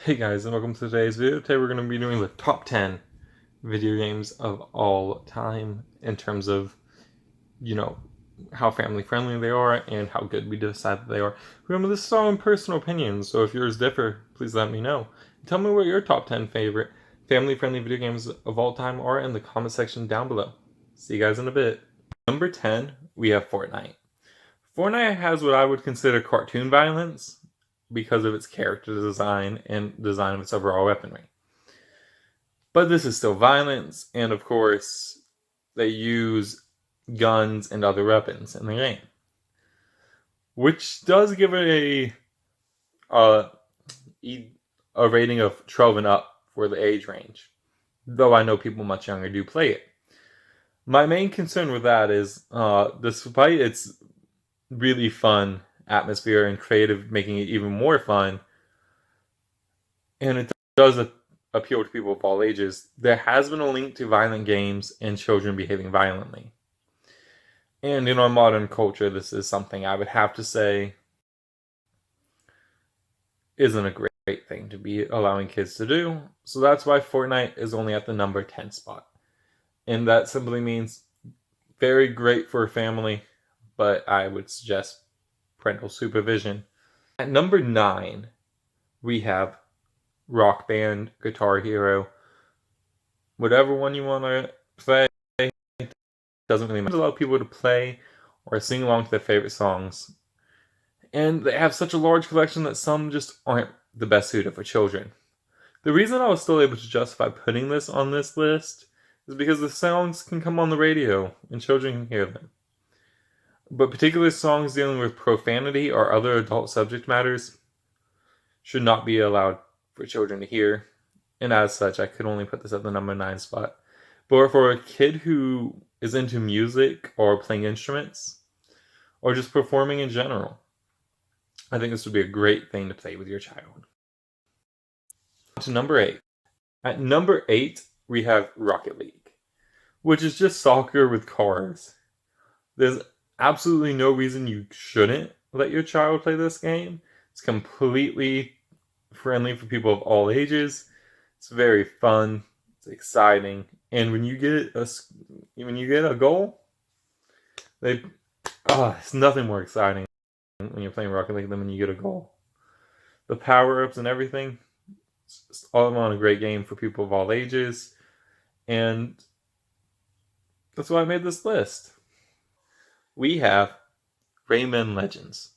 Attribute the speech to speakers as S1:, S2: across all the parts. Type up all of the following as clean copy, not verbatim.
S1: Hey guys, and welcome to today's video. Today we're going to be doing the top 10 video games of all time in terms of, how family friendly they are and how good we decide that they are. Remember, this is all in personal opinions, so if yours differ, please let me know. Tell me what your top 10 favorite family friendly video games of all time are in the comment section down below. See you guys in a bit. Number 10, we have Fortnite. Fortnite has what I would consider cartoon violence because of its character design and design of its overall weaponry. But this is still violence, and of course, they use guns and other weapons in the game, which does give it a rating of 12 and up for the age range, though I know people much younger do play it. My main concern with that is, despite its really fun atmosphere and creative, making it even more fun, and it does appeal to people of all ages, there has been a link to violent games and children behaving violently. And in our modern culture, this is something I would have to say isn't a great thing to be allowing kids to do. So that's why Fortnite is only at the number 10 spot. And that simply means very great for a family, but I would suggest parental supervision. At number 9, we have Rock Band, Guitar Hero, whatever one you want to play. Doesn't really matter. Allow people to play or sing along to their favorite songs. And they have such a large collection that some just aren't the best suited for children. The reason I was still able to justify putting this on this list is because the songs can come on the radio and children can hear them. But particular songs dealing with profanity or other adult subject matters should not be allowed for children to hear. And as such, I could only put this at the number 9 spot. But for a kid who is into music or playing instruments or just performing in general, I think this would be a great thing to play with your child. To number 8. At number 8, we have Rocket League, which is just soccer with cars. There's absolutely no reason you shouldn't let your child play this game. It's completely friendly for people of all ages. It's very fun. It's exciting, and when you get a goal, it's nothing more exciting when you're playing Rocket League than when you get a goal. The power-ups and everything, it's all around a great game for people of all ages, and that's why I made this list. We have Rayman Legends.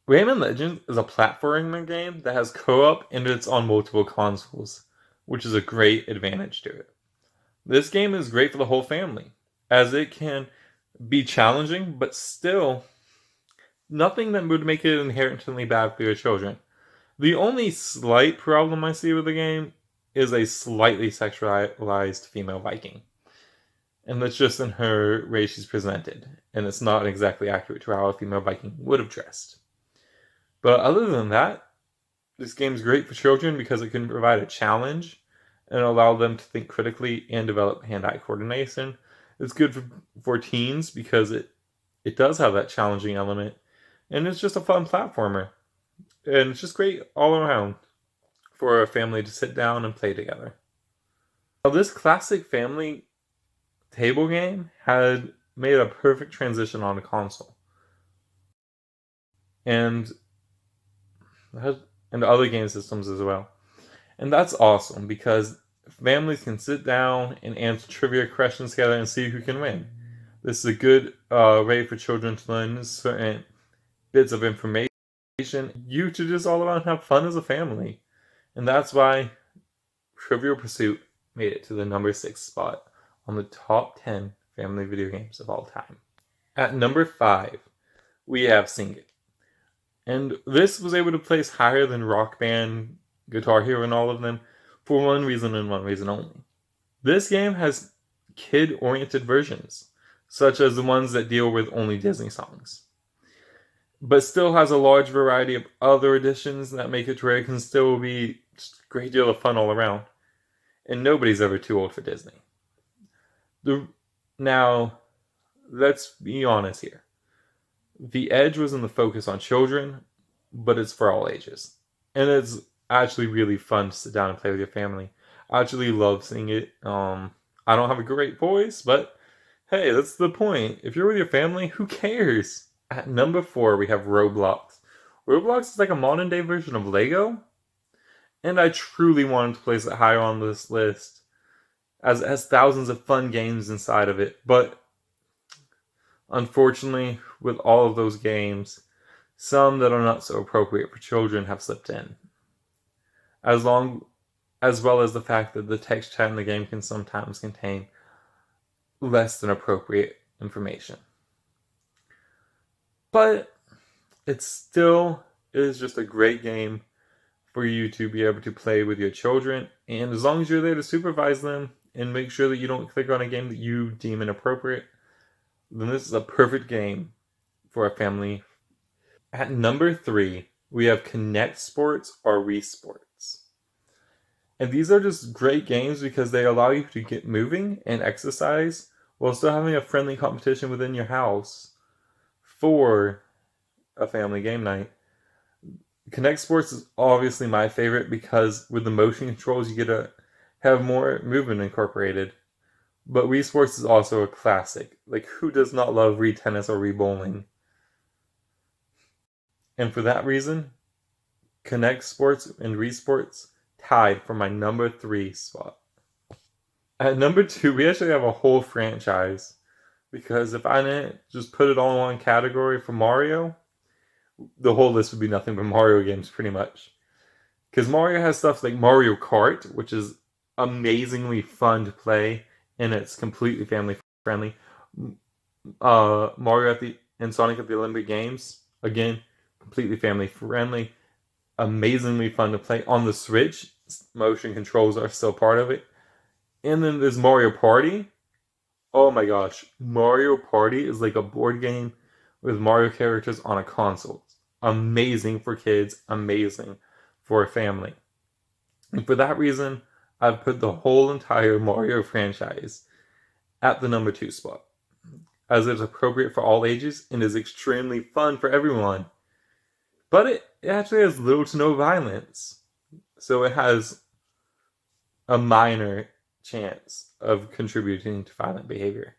S1: Rayman Legends is a platforming game that has co-op and it's on multiple consoles, which is a great advantage to it. This game is great for the whole family, as it can be challenging, but still nothing that would make it inherently bad for your children. The only slight problem I see with the game is a slightly sexualized female Viking. And that's just in her way she's presented, and it's not exactly accurate to how a female Viking would have dressed. But other than that, this game's great for children because it can provide a challenge and allow them to think critically and develop hand-eye coordination. It's good for teens because it does have that challenging element, and it's just a fun platformer. And it's just great all around for a family to sit down and play together. Now, this classic family table game had made a perfect transition on a console. And other game systems as well. And that's awesome because families can sit down and answer trivia questions together and see who can win. This is a good way for children to learn certain bits of information. You to just all around have fun as a family. And that's why Trivial Pursuit made it to the number 6 spot on the top 10 family video games of all time. At number 5, we have Sing It. And this was able to place higher than Rock Band, Guitar Hero, and all of them for one reason and one reason only. This game has kid-oriented versions, such as the ones that deal with only Disney songs, but still has a large variety of other additions that make it to where it can still be just a great deal of fun all around. And nobody's ever too old for Disney. Now, let's be honest here. The edge was in the focus on children, but it's for all ages. And it's actually really fun to sit down and play with your family. I actually love seeing it. I don't have a great voice, but hey, that's the point. If you're with your family, who cares? At number 4, we have Roblox. Roblox is like a modern day version of Lego, and I truly wanted to place it higher on this list as it has thousands of fun games inside of it. But unfortunately, with all of those games, some that are not so appropriate for children have slipped in. As long as well as the fact that the text chat in the game can sometimes contain less than appropriate information. But it still is just a great game for you to be able to play with your children, and as long as you're there to supervise them and make sure that you don't click on a game that you deem inappropriate, then this is a perfect game for a family. At number 3, we have Kinect Sports or Wii Sports. And these are just great games because they allow you to get moving and exercise while still having a friendly competition within your house for a family game night. Kinect Sports is obviously my favorite because with the motion controls you get to have more movement incorporated. But Wii Sports is also a classic. Like, who does not love Wii Tennis or Wii Bowling? And for that reason, Kinect Sports and Wii Sports tied for my number 3 spot. At number 2, we actually have a whole franchise. Because if I didn't just put it all in one category for Mario, the whole list would be nothing but Mario games, pretty much. Because Mario has stuff like Mario Kart, which is amazingly fun to play, and it's completely family friendly. Mario and Sonic at the Olympic Games, again, completely family friendly, amazingly fun to play. On the Switch, motion controls are still part of it. And then there's Mario Party. Oh my gosh, Mario Party is like a board game with Mario characters on a console. Amazing for kids, amazing for a family. And for that reason, I've put the whole entire Mario franchise at the number 2 spot, as it's appropriate for all ages and is extremely fun for everyone. But it actually has little to no violence, so it has a minor chance of contributing to violent behavior.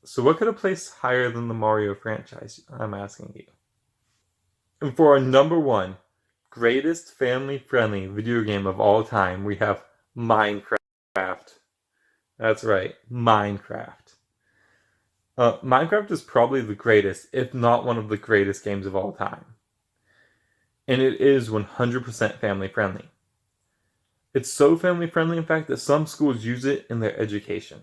S1: So what could have placed higher than the Mario franchise, I'm asking you? And for our number 1 greatest family-friendly video game of all time, we have Minecraft. That's right, Minecraft. Minecraft is probably the greatest, if not one of the greatest games of all time. And it is 100% family-friendly. It's so family-friendly, in fact, that some schools use it in their education.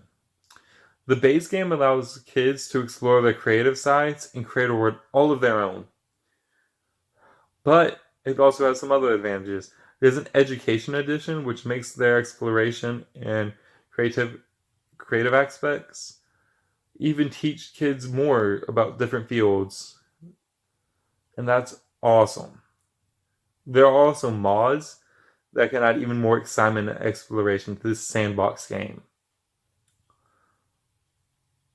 S1: The base game allows kids to explore their creative sides and create a world all of their own. But it also has some other advantages. There's an education edition, which makes their exploration and creative aspects even teach kids more about different fields. And that's awesome. There are also mods that can add even more excitement and exploration to this sandbox game.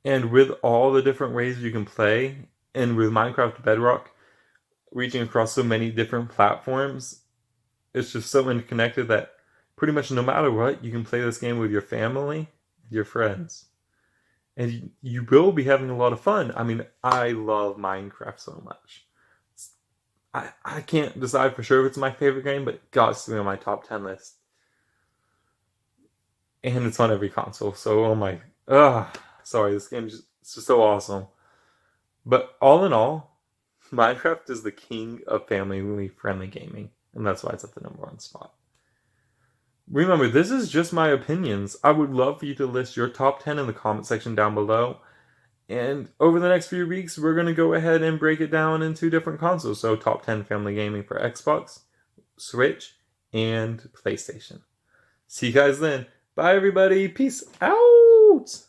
S1: And with all the different ways you can play, and with Minecraft Bedrock reaching across so many different platforms, it's just so interconnected that pretty much no matter what, you can play this game with your family, your friends. And you will be having a lot of fun. I mean, I love Minecraft so much. I can't decide for sure if it's my favorite game, but it got to be on my top 10 list. And it's on every console, so oh my... sorry, this game is just so awesome. But all in all, Minecraft is the king of family-friendly gaming, and that's why it's at the number 1 spot. Remember, this is just my opinions. I would love for you to list your top 10 in the comment section down below. And over the next few weeks, we're going to go ahead and break it down into different consoles. So top 10 family gaming for Xbox, Switch, and PlayStation. See you guys then. Bye, everybody. Peace out.